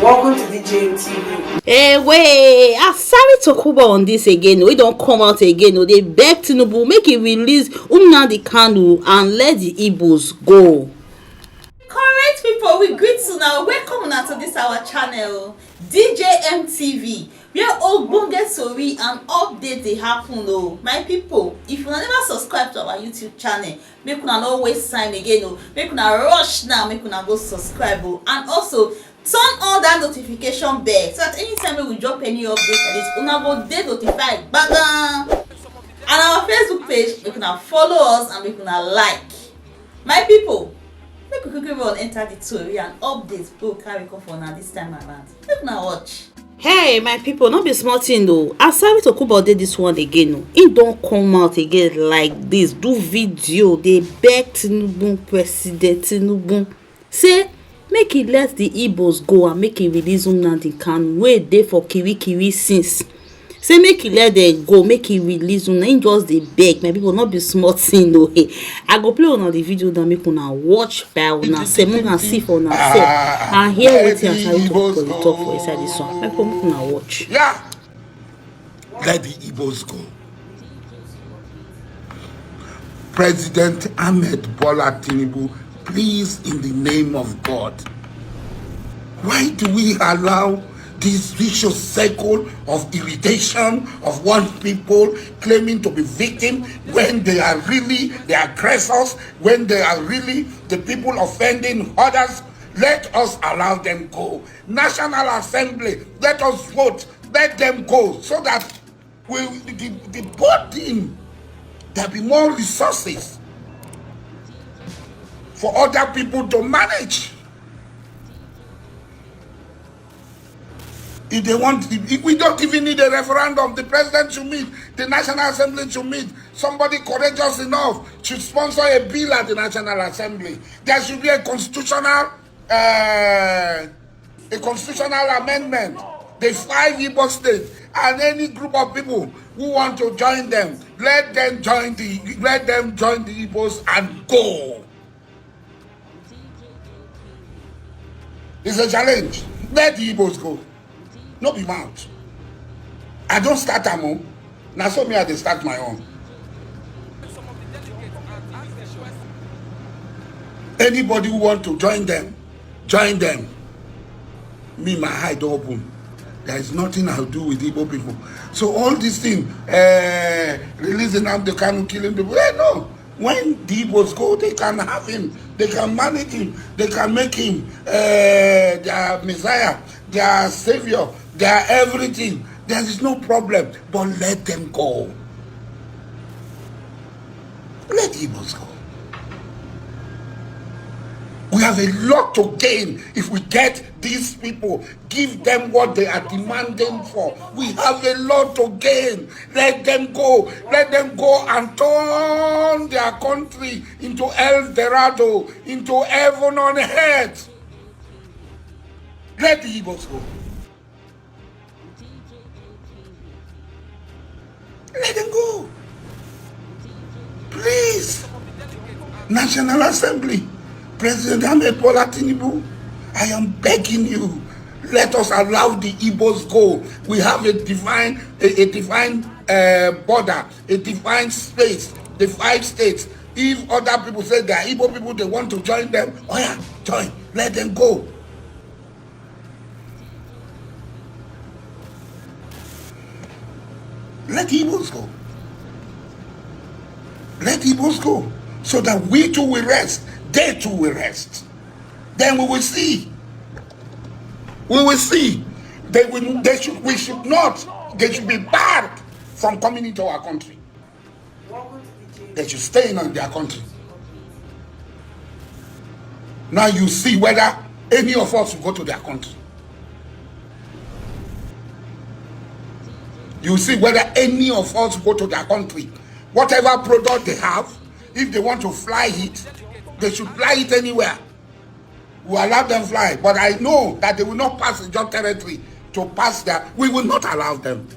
Welcome to DJ TV. Ewee Asari Dokubo on this again. We don't come out again. They beg Tinubu make he release Nnamdi Kanu and let the Igbos go. Correct people, we greet you now. Welcome now to this our channel, DJ MTV, where ogbonge story and update dey happen. Oh, my people, if you never subscribe to our YouTube channel, make una no waste time again. Oh, make una rush now, make una go subscribe. Oh, and also turn on that notification bell so that anytime we drop any update like this, una go dey notified. Bang! And our Facebook page, make una follow us and make una like. My people, make we quickly run enter the story and update wey we carry come for una this time around. Make una watch. Hey my people, not be small thing though. Asari Dokubo did this one again. Oh, he don't come out again like this. Do video. They beg Tinubu, President Tinubu, say make he let the Igbos go and make he release Nnamdi Kanu. Wait there for Kiri since. Say make he let them go, make he release una. He just dey beg. My people, not be small thing though. Hey, I go play on the video that make una watch by una say una see for una self and hear wetin Asari Dokubo dey talk for inside this one. My people, make una watch. Yeah, let the Igbos go. President Ahmed Bola Tinubu, please, in the name of God, why do we allow this vicious cycle of irritation of one people claiming to be victims when they are really the aggressors, when they are really the people offending others? Let us allow them go. National Assembly, let us vote, let them go, so that the burden, there be more resources for other people to manage. If they want, if we don't even need a referendum, the president should meet, the National Assembly should meet, somebody courageous enough should sponsor a bill at the National Assembly. There should be a constitutional amendment. The 5 Igbo states and any group of people who want to join them, let them join the Igbos and go. It's a challenge. Let the Igbos go. No be mouth. I don't start them own. Now so me I dey start my own. Anybody who want to join them, join them. Me, my eye don't open. There is nothing I'll do with Igbo people. So all these things, releasing Nnamdi Kanu, killing people, no. When the Igbos go, they can have him, they can manage him, they can make him their Messiah, their Savior, their everything. There is no problem, but let them go. Let the Igbos go. We have a lot to gain if we get these people, give them what they are demanding for. We have a lot to gain. Let them go. Let them go and turn their country into El Dorado, into heaven on earth. Let the Igbos go. Let them go. Please. National Assembly, President Ahmed Bola Tinubu, I am begging you, let us allow the Igbos go. We have a divine border, a divine space, the 5 states. If other people say they are Igbo people, they want to join them, oh yeah, join, let them go. Let the Igbos go. Let the Igbos go, so that we too will rest. They too will rest. Then we will see. We will see. They should be barred from coming into our country. They should stay in their country. Now you see whether any of us will go to their country. You see whether any of us go to their country. Whatever product they have, if they want to fly it, they should fly it anywhere. We allow them fly, but I know that they will not pass the Ijaw territory to pass there. We will not allow them.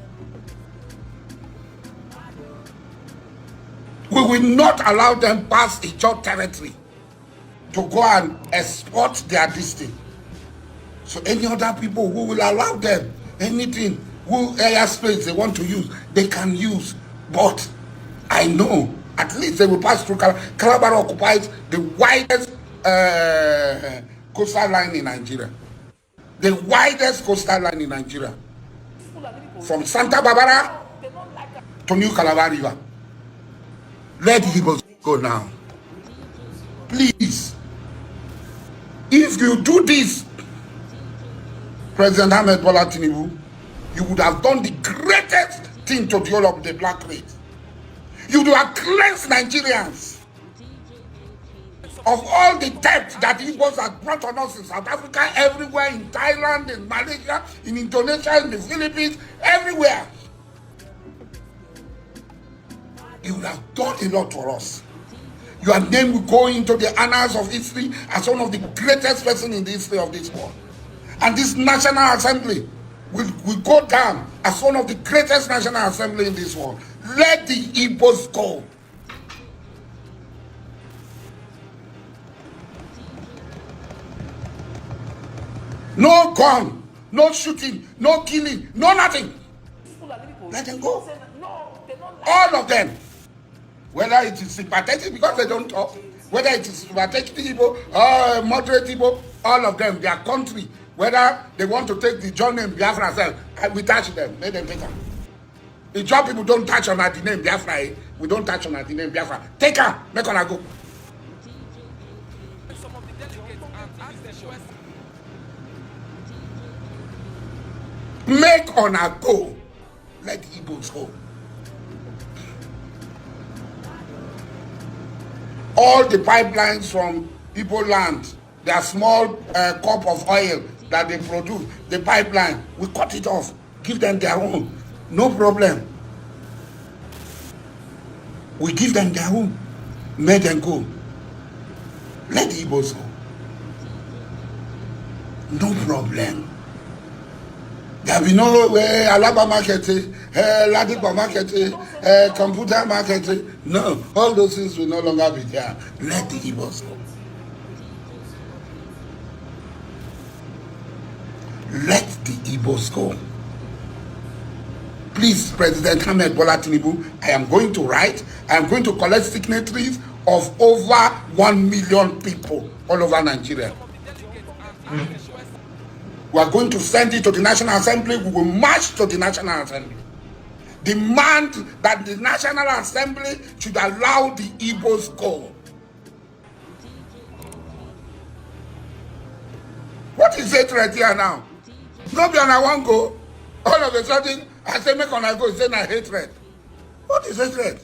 We will not allow them pass Ijaw territory to go and export their destiny. So any other people who will allow them anything, who airspace they want to use, they can use. But I know at least they will pass through Calabar occupies the widest coastal line in Nigeria. The widest coastal line in Nigeria. From Santa Barbara to New Calabar River. Let the Igbos go now. Please. If you do this, President Ahmed Bola Tinubu, you would have done the greatest thing to the whole of the black race. You would have cleansed Nigerians of all the debt that the Igbos have brought on us in South Africa, everywhere, in Thailand, in Malaysia, in Indonesia, in the Philippines, everywhere. You would have done a lot for us. Your name will go into the annals of history as one of the greatest persons in the history of this world. And this National Assembly will go down as one of the greatest National Assembly in this world. Let the Igbos go. No gun, no shooting, no killing, no nothing. Let them go. All of them. Whether it is sympathetic because they don't talk, whether it is sympathetic people or moderate people, all of them, their country, whether they want to take the John name Biafra self, we touch them, let them take them. The job people don't touch on the name Biafra, we don't touch on the name Biafra. Take her, make her go. Make on a go. Let the Igbos go. All the pipelines from Igbo land, their small cup of oil that they produce, the pipeline, we cut it off, give them their own, no problem. We give them their own, let them go. Let the Igbos go. No problem. There will be no Alaba market, Ladipo market, computer market. No, all those things will no longer be there. Let the Igbos go. Let the Igbos go. Please, President Ahmed Bola Tinubu, I am going to write, I am going to collect signatories of over 1 million people all over Nigeria. We are going to send it to the National Assembly. We will march to the National Assembly. Demand that the National Assembly should allow the Igbos go. What is it right here now? Nobody on I want go. All of a sudden, I say make on I go. Say I hatred. What is hatred?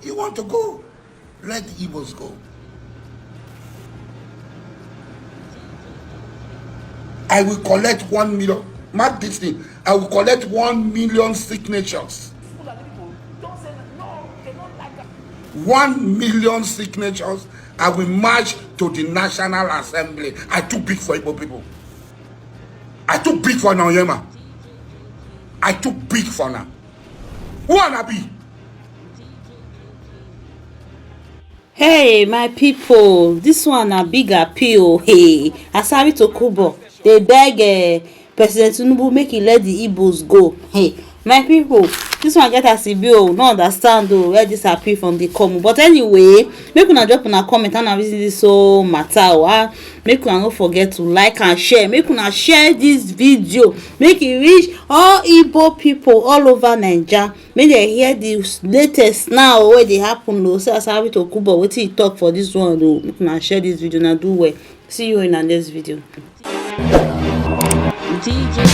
You want to go? Let the Igbos go. I will collect 1 million. Mark this thing. I will collect 1 million signatures. 1 million signatures. I will march to the National Assembly. I too big for Igbo people. I too big for Naoyema. I too big for now. Who wanna be? Hey my people, this one a big appeal. Hey, Asari Dokubo, they beg President Tinubu make he let the Igbos go. Hey, my people, this one get as e be o, no understand o where this appeal from dey come. But anyway, make una drop una comment and reason this so matter o. Make una no forget to like and share. Make una share this video, make e reach all Igbo people all over Naija. Make dem hear the latest now wey dey happen o. Say Asari Dokubo wetin he talk for this one o. Make una share this video, na do well. See you in the next video. DJ